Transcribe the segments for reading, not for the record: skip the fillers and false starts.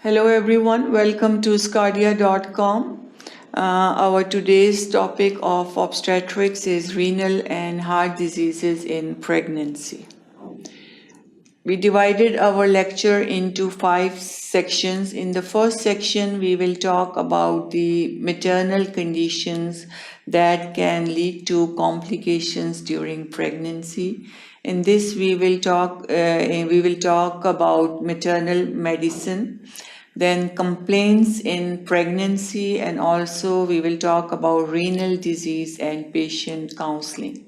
Hello everyone, welcome to sqadia.com. Our today's topic of obstetrics is renal and heart diseases in pregnancy. We divided our lecture into 5 sections. In the first section, we will talk about the maternal conditions that can lead to complications during pregnancy. In this, we will talk about maternal medicine, then complaints in pregnancy, and also we will talk about renal disease and patient counseling.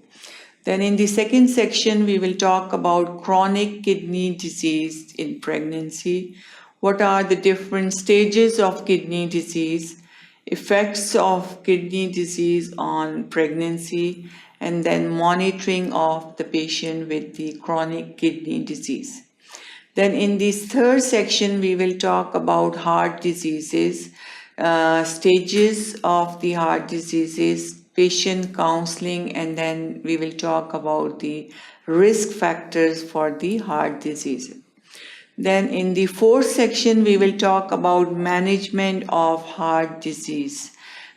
Then in the second section, we will talk about chronic kidney disease in pregnancy. What are the different stages of kidney disease, effects of kidney disease on pregnancy, and then monitoring of the patient with the chronic kidney disease. Then in this third section, we will talk about heart diseases, stages of the heart diseases, patient counseling, and then we will talk about the risk factors for the heart disease. Then in the fourth section, we will talk about management of heart disease,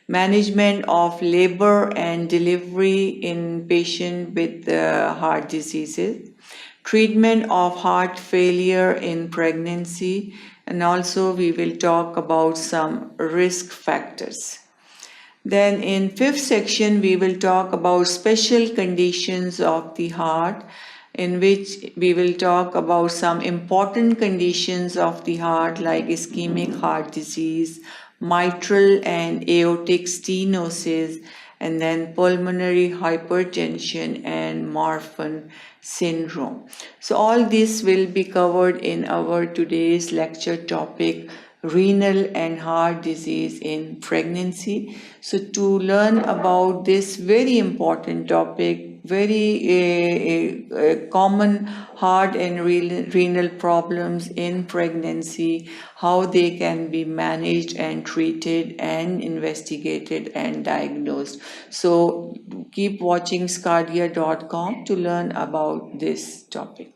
management of labor and delivery in patients with heart diseases, treatment of heart failure in pregnancy, and also we will talk about some risk factors. Then in fifth section, we will talk about special conditions of the heart, in which we will talk about some important conditions of the heart like ischemic heart disease, mitral and aortic stenosis, and then pulmonary hypertension and Marfan syndrome. So all this will be covered in our today's lecture topic, renal and heart disease in pregnancy. So to learn about this very important topic, very common heart and renal problems in pregnancy, how they can be managed and treated and investigated and diagnosed. So keep watching sqadia.com to learn about this topic.